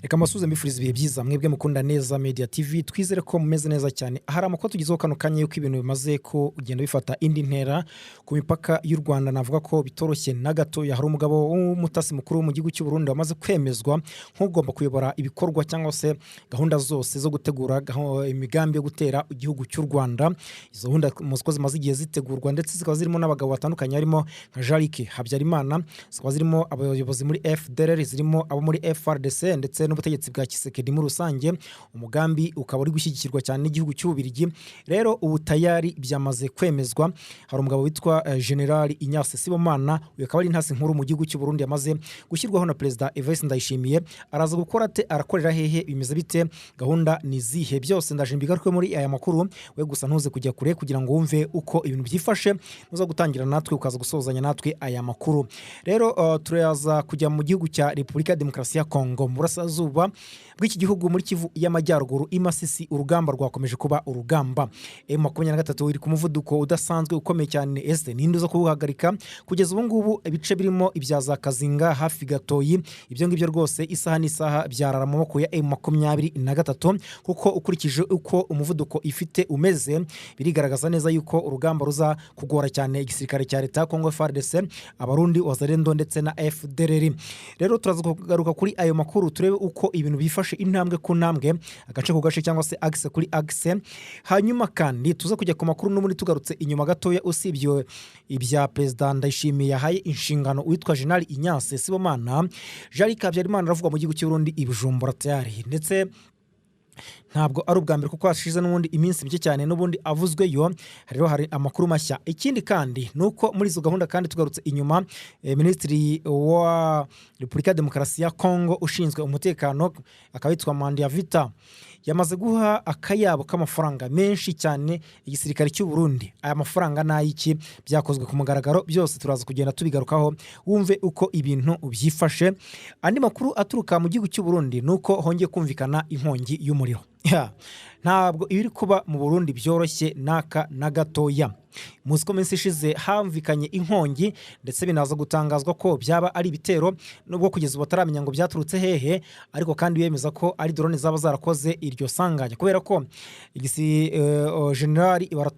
Reka masuze mbifuriza ibihe byiza mwebwe mukunda Neza Media TV twizere ko mumeze neza cyane. Hari amakuru tugizeho kano kanya yuko ibintu bimaze ko ugenda bifata indi ntera ku mipaka y'u Rwanda. Navuga ko bitoroshye na gato. Hari umugabo w'umutasi mukuru mu gihugu cy'u Burundi wamaze kwemezwa nk'ugomba kuyobora ibikorwa cyangwa se gahunda zose zo gutegura imigambi yo gutera igihugu cy'u Rwanda. Izo gahunda muziko zimaze igihe zitegurwa ndetse zikaba zirimo n'abagabo batandukanye harimo nka Jarike Habyarimana, zikaba zirimo abayobozi muri FDLR, zirimo abo muri FRDC ndetse n'ubutegetsi bwa Kisekedi muri rusange. Umugambi ukaba uri gushyigikirwa cyane n'igihugu cy'Ububirigi. Rero ubu tayari byamaze kwemezwa. Hari umugabo witwa General Ignace Sibomana, uyu akaba ari intasi nkuru mu gihugu cy'u Burundi yamaze gushyirwaho na Perezida Evariste Ndayishimiye. Araza gukora ate, arakorera hehe, bimeze bite, gahunda ni zihe, byose ndaje mbigaruke muri aya makuru. We gusa ntuze kujya kure kugira ngo wumve uko ibintu byifashe, uza gutangira natwe ukaza gusozanya natwe aya makuru. Rero turaza kujya mu gihugu cya Repubulika ya Demokarasi ya Kongo, mu burasirazuba bw'iki gihugu muri Kivu y'Amajyaruguru Imasisi. Urugamba rwakomeje kuba urugamba. M23 iri ku muvuduko udasanzwe ukomeye cyane. Este ninde zo kubuhagarika kugeza ubu ngubu? Ibice birimo ibyaza Kazinga hafi Gatoyi, ibyo ngibyo rwose isaha n'isaha byarara mu maboko ya M23, kuko ukurikije uko umuvuduko ifite umeze birigaragaza neza yuko urugamba ruza kugora cyane igisirikare cya leta ya Kongo FARDC, abarundi wazarendo ndetse na FDLR. Rero turaza kugaruka kuri ayo makuru turebe uko ibintu bifashe intambwe ku ntambwe, agace ku gace cyangwa se axe kuri axe. Hanyuma kandi tuza kujya ku makuru n'ubundi tugarutse inyuma gatoya, usibye ibya Perezida Ndayishimiye yahaye inshingano witwa General Ignace Sibomana, Jarike Habyarimana aravuga mu gihugu cy'u Burundi Ibijumbura tayari, ndetse ntabwo ari ubwa mbere kuko hashize n'ubundi iminsi mike cyane n'ubundi avuzweyo. Rero hari amakuru mashya. Ikindi kandi nuko muri izo gahunda kandi tugarutse inyuma, Minisitiri wa Repubulika ya Demokarasi ya Kongo ushinzwe umutekano akaba yitwa Mandiavita yamaze guha akayabo k'amafaranga menshi cyane igisirikare cy'u Burundi. Aya mafaranga n'ayiki, byakozwe ku mugaragaro, byose turaza kugenda tubigarukaho wumve uko ibintu byifashe. Andi makuru aturuka mu gihugu cy'u Burundi nuko hongeye kumvikana inkongi y'umuriro. Ntabwo ibiri kuba mu Burundi byoroshye naka na gatoya. Muziko minsi ishize hamvikanye inkongi ndetse binaza gutangazwa ko byaba ari ibitero, nubwo kugeza ubu bataramenya ngo byaturutse hehe, ariko kandi bemeza ko ari drone zaba zarakoze iryo sanganya, kubera ko General Ibara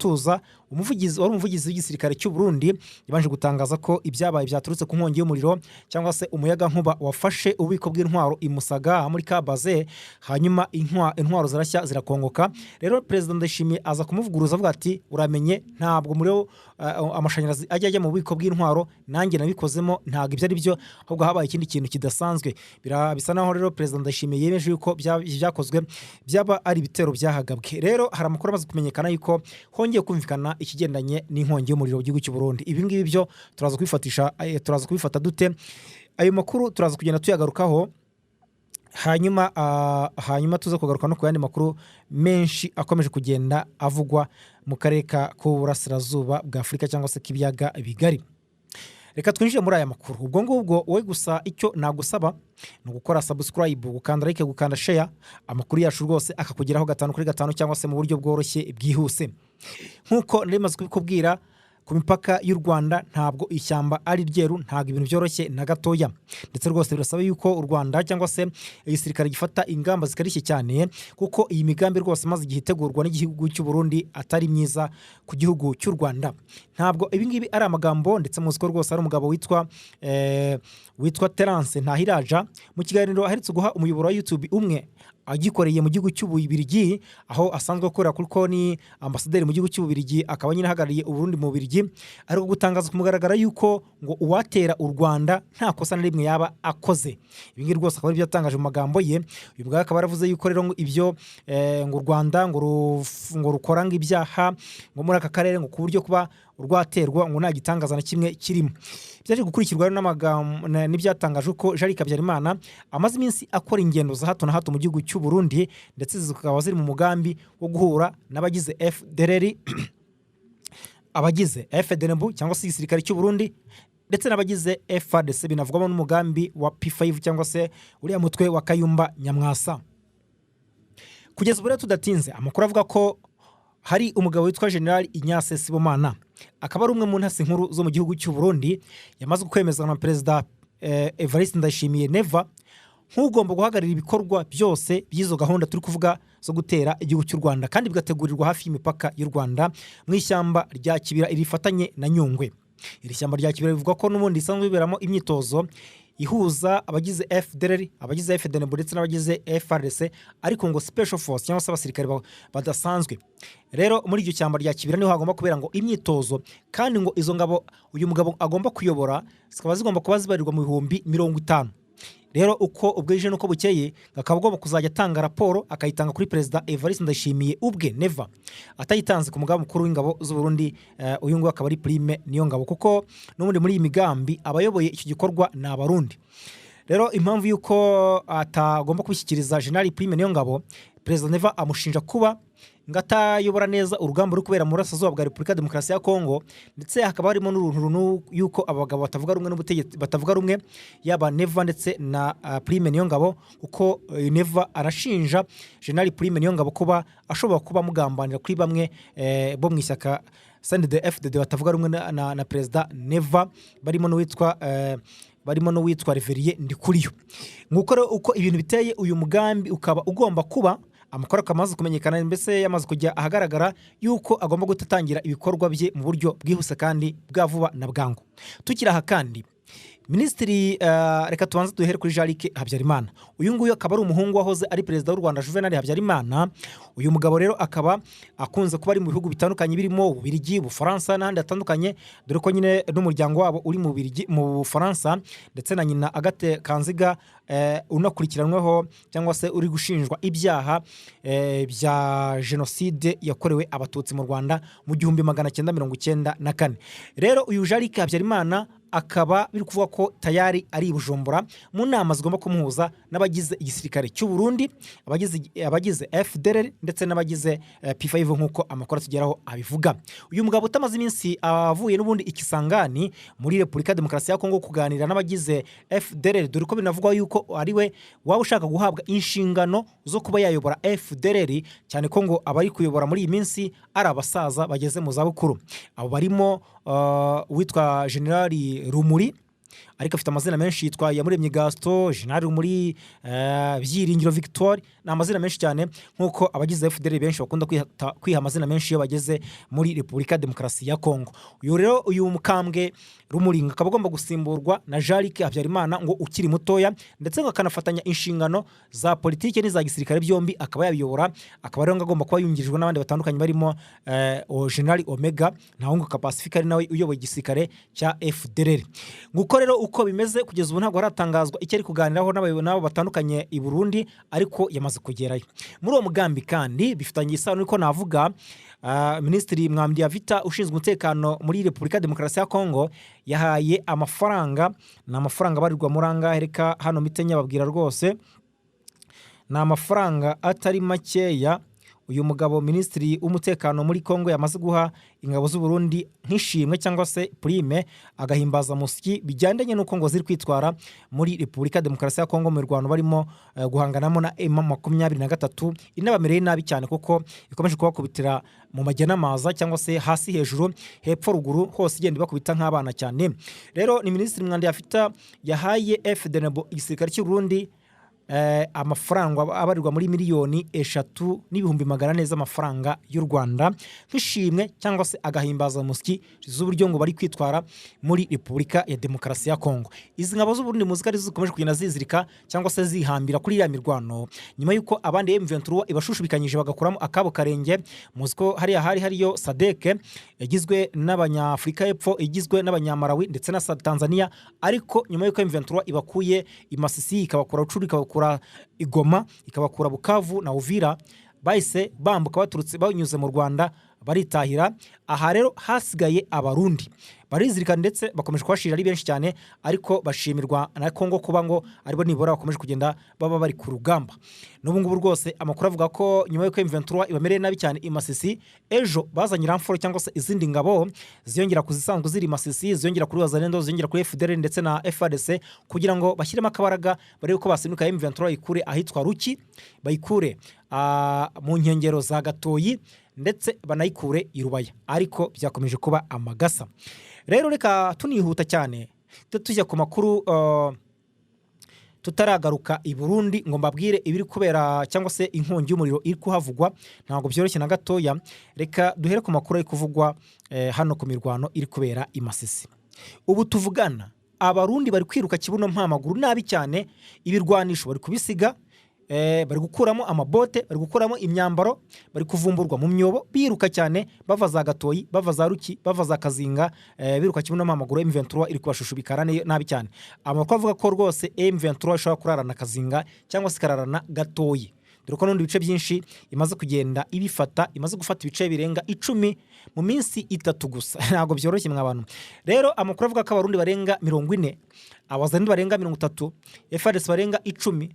umuvugizi w'igisirikare cy'u Burundi yabanje gutangaza ko ibyabaye byaturutse ku nkongi y'umuriro cyangwa se umuyaga nkuba wafashe ububiko bw'intwaro imusaga muri Kabaze, hanyuma intwaro zirashya zirakongoka. Rero Perezida Ndayishimiye aza kumuvuguruza avuga ati uramenye ntabwo muri amashanyarazi ajya mu bubiko bw'intwaro, nanjye nabikozemo, ntabwo ibyo ari byo, ahubwo habaye ikindi kintu kidasanzwe. Bisa naho rero Perezida Ndayishimiye yemeje yuko byakozwe byaba ari ibitero byahagabwe. Rero hari amakuru amaze kumenyekana yuko hongeye kumvikana ikigendanye n'inkongi y'umuriro mu gihugu cy'u Burundi. Ibi ngibi byo turaza kubifata dute? Ayo makuru turaza kugenda tuyagarukaho, hanyuma tuza kugaruka no ku yandi makuru menshi akomeje kugenda avugwa mu karere k'uburasirazuba bwa Afurika cyangwa se k'ibiyaga bigari. Reka twinjire muri aya makuru. Ubwo ngubwo wowe gusa icyo nagusaba ni gukora subscribe, gukanda like, gukanda share, amakuru yacu rwose akakugeraho 5 kuri 5 cyangwa se mu buryo bworoshye bwihuse. Nkuko narimaze kubikubwira, ku mipaka y'u Rwanda ntabwo ishyamba ari ryeru, ntabwo ibintu byoroshye na gatoya, ndetse rwose birasaba yuko u Rwanda cyangwa se igisirikare gifata ingamba zikarishye cyane, kuko iyi migambi rwose maze igihe itegurwa n'igihugu cy'u Burundi atari myiza ku gihugu cy'u Rwanda. Ntabwo ibi ngibi ari amagambo, ndetse muzi ko rwose ari umugabo witwa Terence Ntahiraja mu kiganiro aherutse guha umuyoboro wa YouTube umwe agikoreye mu gihugu cy'Ububirigi, aho asanzwe akorera kuri konti ambasaderi mu gihugu cy'Ububirigi, akaba nyine ahagarariye u Burundi mu Bubirigi, ariko gutangaza kumugaragara yuko ngo uwatera u Rwanda nta kosa na rimwe yaba akoze. Ibi ngibi rwose akaba ari byo yatangaje mu magambo ye. Uyu bwa akaba yaravuze yuko rero ngo ibyo ngo u Rwanda ngo rukoranga ibyaha ngo muri aka karere ngo ku buryo kuba urwaterwa ngo nta gitangaza na kimwe kirimo. Byaje gukurikirwa n'ibyatangajwe ko Jarike Habyarimana amaze iminsi akora ingendo za hato na hato mu gihugu cy'u Burundi, ndetse zikaba ziri mu mugambi wo guhura n'abagize FDLR, abagize FDNB cyangwa se igisirikare cy'u Burundi, ndetse n'abagize FARDC. Binavugwamo n'umugambi wa P5 cyangwa se uriya mutwe wa Kayumba Nyamwasa. Kugeza ubu rero tudatinze, amakuru avuga ko hari umugabo witwa General Ignace Sibomana, akaba ari umwe mu ntasi nkuru zo mu gihugu cy'u Burundi, yamaze kwemezwa na Perezida Evariste Ndayishimiye Neva nk'ugomba guhagararira ibikorwa byose by'izo gahunda turi kuvuga zo gutera igihugu cy'u Rwanda kandi bigategurirwa hafi y'imipaka y'u Rwanda mu ishyamba rya Kibira irifatanye na Nyungwe. Iri shyamba rya Kibira bivuga ko n'ubundi isanzwe biberamo imyitozo ihuza abagize FDLR, abagize FDNB ndetse n'abagize FRDC, ariko ngo special force cyangwa se abasirikare badasanzwe. Rero muri iryo shyamba rya Kibira niho hagomba kubera ngo imyitozo, kandi ngo izo ngabo uyu mugabo agomba kuyobora zikaba zigomba kuba zibarirwa mu bihumbi 50. Rero uko ubwije nuko bukeye akaba agomba kuzajya atanga raporo akayitanga kuri Perezida Evariste Ndayishimiye ubwe Neva, atayitanze ku mugaba mukuru w'ingabo z'u Burundi. Uyu ngo akaba ari Prime niyo ngabo, kuko n'ubundi muri iyi migambi abayoboye icyo gikorwa ni Abarundi. Rero impamvu yuko atagomba kubishyikiriza General Prime niyo ngabo, Perezida Neva amushinja kuba ngatayobora neza urugamba ruri kubera mu burasirazuba bwa Repubulika Demokarasi ya Kongo, ndetse hakaba harimo n'uruntu yuko abagabo batavuga rumwe n'ubutegetsi, batavuga rumwe yaba Neva ndetse na Prime niyo ngabo, kuko Neva arashinja General Prime niyo ngabo kuba ashobora kuba mugambanira kuri bamwe bo mu ishyaka CNDD-FDD batavuga rumwe na Perezida Neva, barimo n'uwitwa Reveriye Ndikuriyo. Nguko rero uko ibintu biteye, uyu mugambi ukaba ugomba kuba amakuru akamaze kumenyekana, mbese yamaze kujya ahagaragara yuko agomba gutangira ibikorwa bye mu buryo bwihuse kandi bwa vuba na bwangu. Tukiri aha kandi Minisitiri reka tubanze duhere kuri Jarike Habyarimana. Uyu nguyu akaba ari umuhungu wahoze ari Perezida w'u Rwanda Juvenal Habyarimana. Uyu mugabo rero akaba akunze kuba ari mu bihugu bitandukanye birimo Ububirigi, Ubufaransa n'ahandi hatandukanye, dore ko nyine n'umuryango wabo uri mu Ububirigi, mu Bufaransa, ndetse na nyina Agathe Kanziga unakurikiranweho cyangwa se uri gushinjwa ibyaha bya jenoside yakorewe abatutsi mu Rwanda mu 1994. Rero uyu Jarike Habyarimana akaba biri kuvuga ko tayari ari Bujumbura mu nama zigomba kumuhuza n'abagize igisirikare cy'u Burundi, abagize FDLR ndetse n'abagize P5 nk'uko amakuru atugeraho abivuga. Uyu mugabo utamaze iminsi avuye n'ubundi ikisangani muri Repubulika Demokarasi ya Kongo kuganira n'abagize FDLR, dore ko binavugwa yuko ari we waba ushaka guhabwa inshingano zo kuba yayobora FDLR, cyane ko ngo abari kuyobora muri iyi minsi ari abasaza bageze mu zabukuru. Abo barimo witwa General Rumuri, ariko afite amazina menshi, yitwa Yamuremye Gaston, General Rumuri, Byiringiro Victoire, ni amazina menshi cyane, nk'uko abagize FDLR benshi bakunda kwiha amazina menshi iyo bageze muri Repubulika Demokarasi ya Kongo. Uyu rero uyu mukambwe Rumuri akaba agomba gusimburwa na Jarike Habyarimana ngo ukiri mutoya, ndetse ngo akanafatanya inshingano za politike n'iza gisirikare byombi akaba yabiyobora. Akaba rero agomba kuba yungirijwe n'abandi batandukanye barimo General Omega naho ngo Pacifique ari nawe uyoboye igisirikare cya FDLR. Nguko rero uko bimeze kugeza ubu ntabwo haratangazwa icyo ari kuganiraho n'abo batandukanye i Burundi, ariko yamaze kugerayo. Muri uwo mugambi kandi bifitanye isano niko navuga, Minisitiri Mwambia Vita ushinzwe umutekano muri Repubulika Demokarasi ya Kongo yahaye amafaranga, n'amafaranga barirwa muranga hereka hano mitenya babwira rwose, na amafaranga atari makeya. Uyu mugabo Minisitiri w'umutekano muri Kongo yamaze guha ingabo z'u Burundi nk'ishimwe cyangwa se prime agahimbaza musiki bijyandanye n'uko ngo ziri kwitwara muri Repubulika Demokarasi ya Kongo mu Rwanda barimo guhanganamo na MAA23 inabamereye nabi cyane, kuko ikomeje kubakubitira mu majyanamaza cyangwa se hasi hejuru hepfo ruguru hose igenda bakubita nk'abana cyane. Rero ni Minisitiri Mwambia Vita yahaye FDNB igisirikare cy'u Burundi amafaranga abarirwa muri miliyoni 3,400,000 z'amafaranga y'u Rwanda nk'ishimwe cyangwa se agahimbaza musiki z'uburyo ngo bari kwitwara muri Repubulika ya Demokarasi ya Kongo. Izi ngabo z'u Burundi muzikari zikomeje kugenda zizirika cyangwa se zihambira kuri ya mirwano nyuma yuko abandi M23 ibashushubikanyije bagakuramo akabo karenge. Muziko hariyo SADC yagizwe n'abanyafrika y'epfo, igizwe n'abanyamarawi ndetse na Tanzania, ariko nyuma yuko M23 ibakuye imasisi ikabakura ucuri ikabakura Igoma ikabakura Bukavu na Uvira, bahise bambuka baturutse banyuze mu Rwanda baritahira. Aha rero hasigaye Abarundi barizirika ndetse bakomeje kwashira ari benshi cyane, ariko bashimirwa na Kongo kuba ngo aribo nibora bakomeje kugenda baba bari ku rugamba. N'ubu ngubu rwose amakuru avuga ko nyuma yuko M23 ibamereye nabi cyane imasisi, ejo bazanye ramforo cyangwa se izindi ngabo ziyongera kuzisanzwe ziri Masisi, ziyongera kuri Wazalendo, ziyongera kuri FDLR ndetse na FARDC kugira ngo bashyiremo akabaraga bare uko basinuka M23 ikure ahitwa Ruki, bayikure mu nkengero za Gatoyi ndetse banayikure Irubaya, ariko byakomeje kuba amagasa. Rero reka tunihuta cyane tujya ku makuru tutaragaruka i Burundi ngo mbabwire ibiri kubera cyangwa se inkongi y'umuriro iri kuhavugwa ntabwo byoroshye na gatoya. Reka duhere ku makuru ari kuvugwa hano ku mirwano iri kubera i Masisi. Ubu tuvugana abarundi bari kwiruka kibuno mpamaguru nabi cyane, ibirwanisho bari kubisiga, bari gukuramo amabote, bari gukuramo imyambaro, bari kuvumburwa mu myobo, biruka cyane bava za Gatoyi, bava za Ruki, bava za Kazinga, biruka kibuno mpamaguru. M23 iri kubashushubikara nabi cyane. Amakuru avuga ko rwose M23 ishobora kurarana Kazinga cyangwa se kararana Gatoyi, dore ko n'undi bice byinshi imaze kugenda ibifata, imaze gufata ibice birenga 10 mu minsi 3 gusa. Ntabwo byoroshye mw'abantu. Rero amakuru avuga ko abarundi barenga 40, abazandi barenga 30, FARDC barenga 10,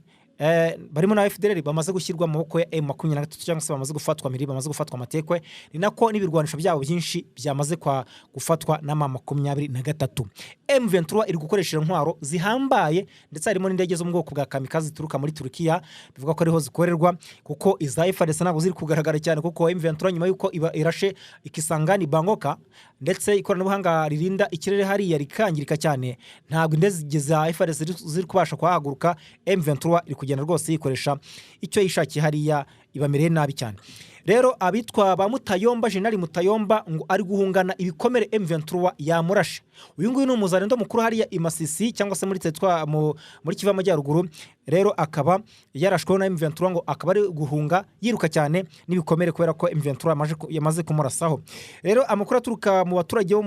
barimo na FDLR bamaze gushyirwa mu maboko ya M23 cyangwa se bamaze gufatwa miri, bamaze gufatwa amatekwe. Ni nako n'ibirwanisho byabo byinshi byamaze kwa gufatwa na MAA23. M23 iri gukoresha intwaro zihambaye, ndetse harimo n'indege zo mu bwoko bwa kamikaze zituruka muri Turkiya, bivuga ko ariho zikorerwa, kuko iza FARDC ntabwo ziri kugaragara cyane, kuko M23 nyuma yuko irashe ikisangani Bangoka, ndetse ikoranabuhanga ririnda ikirere hariya rikangirika cyane, ntabwo indege za FARDC ziri kubasha kuhaguruka. M23 iri kugenda rwose yikoresha icyo yishakiye hariya, ibamereye nabi cyane. Rero abitwa ba Mutayomba, General Mutayomba ngo ari guhungana ibikomere M23 yamurashe. Uyu nguyu ni umuzarendo mukuru hariya i Masisi cyangwa se muri tetwa muri Kivu y'Amajyaruguru. Rero akaba yarashweho na M23 ngo akaba ari guhunga yiruka cyane n'ibikomere kubera ko M23 yamaze kumurasaho. Rero amakuru aturuka mu baturage bo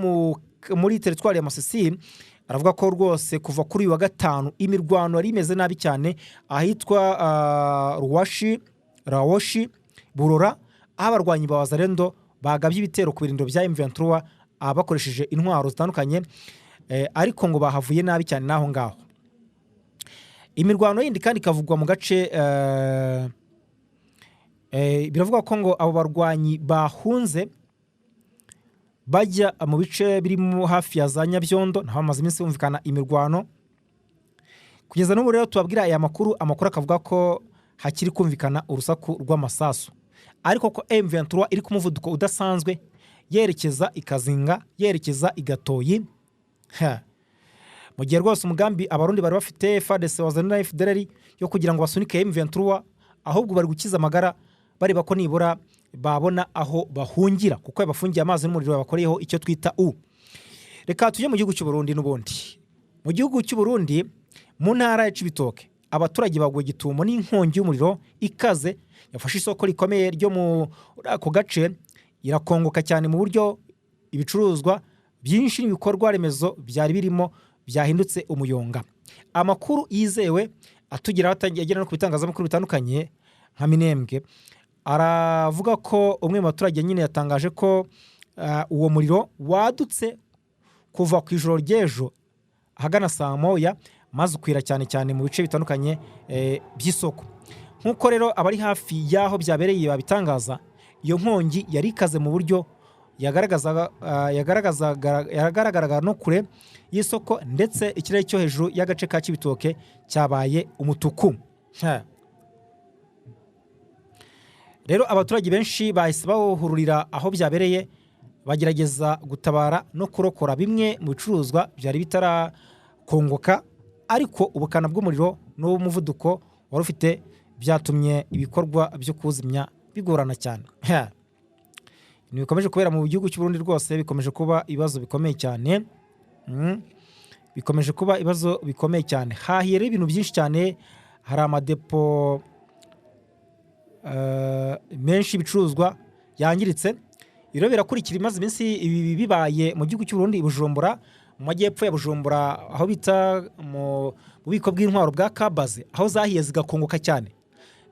muri teritwari ya Masisi aravuga ko rwose kuva kuri wa gatanu imirwano ari imeze nabi cyane ahitwa Rawoshi Burora, aho abarwanyi ba Wazalendo bagabye ibitero ku birindiro bya M23 bakoresheje intwaro zitandukanye, ariko ngo bahavuye nabi cyane naho ngaho. Imirwano yindi kandi kavugwa mu gace biravuga ko ngo abo barwanyi bahunze bajya mu bice birimo hafi ya za Nyabyondo, naho amaze iminsi bumvikana imirwano. Kugeza n'ubu rero tubabwira aya makuru akavuga ko hakiri kumvikana urusaku rw'amasasu, ariko ko M23 iri ku muvuduko udasanzwe yerekeza ikazinga, yerekeza igatoyi. Mu gihe rwose umugambi abarundi bari bafite FARDC wazana na FDLR yo kugira ngo basunike M23, ahubwo bari gukiza amagara bareba ko nibura babona aho bahungira, kuko yabafungiye amazi n'umuriro bakoreyeho icyo twita Reka tujye mu gihugu cy'u Burundi n'ubundi. Mu gihugu cy'u Burundi mu ntara ya Cibitoke, abaturage baguye gitumo n'inkongi y'umuriro ikaze yafashe isoko rikomeye ryo mu ako gace, irakongoka cyane mu buryo ibicuruzwa byinshi n'ibikorwa remezo byari birimo byahindutse umuyonga. Amakuru yizewe atugira atangiye no ku bitangazamakuru bitandukanye nka Minembwe aravuga ko umwe mu baturage nyine yatangaje ko uwo muriro wadutse kuva ku ijoro ry'ejo ahagana saa moya, maze ukwira cyane cyane mu bice bitandukanye by'isoko. Nk'uko rero abari hafi y'aho byabereye babitangaza, iyo nkongi yari ikaze mu buryo yagaragaraga no kure y'isoko, ndetse ikirere cyo hejuru y'agace ka Cibitoke cyabaye umutuku. Rero abaturage benshi bahise bahururira aho byabereye, bagerageza gutabara no kurokora bimwe mu bicuruzwa byari bitarakongoka, ariko ubukana bw'umuriro n'umuvuduko wari ufite byatumye ibikorwa byo kuzimya bigorana cyane. Ni bikomeje kubera mu gihugu cy'u Burundi rwose, bikomeje kuba ibibazo bikomeye cyane. Bikomeje kuba ibibazo bikomeye cyane. Hahiye rero ibintu byinshi cyane, hari amadepo menshi ibicuruzwa yangiritse. Biro birakurikira imaze iminsi ibi bibaye mu gihugu cy'u Burundi, Bujumbura, mu majyepfo ya Bujumbura, aho bita mu bubiko bw'intwaro bwa Kabaze, aho zahiye zigakongoka cyane,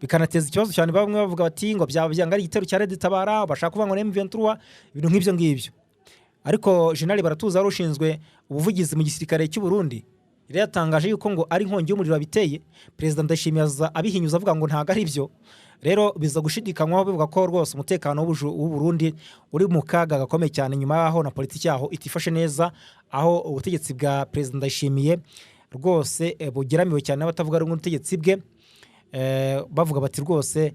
bikanateza ikibazo cyane. Bamwe bavuga bati ngo byanga ari igitero cya Red Tabara, bashaka kuvuga ngo M23, ibintu nk'ibyo ngibyo. Ariko General Baratuza rushinzwe ubuvugizi mu gisirikare cy'u Burundi yari yatangaje yuko ngo ari inkongi y'umuriro biteye. Perezida Ndashimiyaza abihinyuza avuga ngo ntago ari byo. Rero biza gushidikanywaho bivuga ko rwose umutekano w'u Burundi uri mu kaga gakomeye cyane, nyuma yaho na politiki yaho itifashe neza, aho ubutegetsi bwa Perezida Ndashimiye rwose bugeramiwe cyane n'abatavuga rumwe n'ubutegetsi bwe, bavuga bati rwose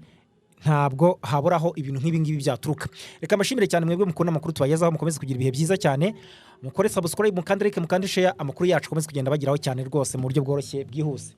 ntabwo haburaho ibintu nk'ibi ngibi byaturuka. Reka mbashimire cyane mwebwe mukunda amakuru tubagezaho, mukomeze kugira ibihe byiza cyane, mukore subscribe, mukande like, mukande share, amakuru yacu komeze kugenda bagiraho cyane rwose mu buryo bworoshye bwihuse.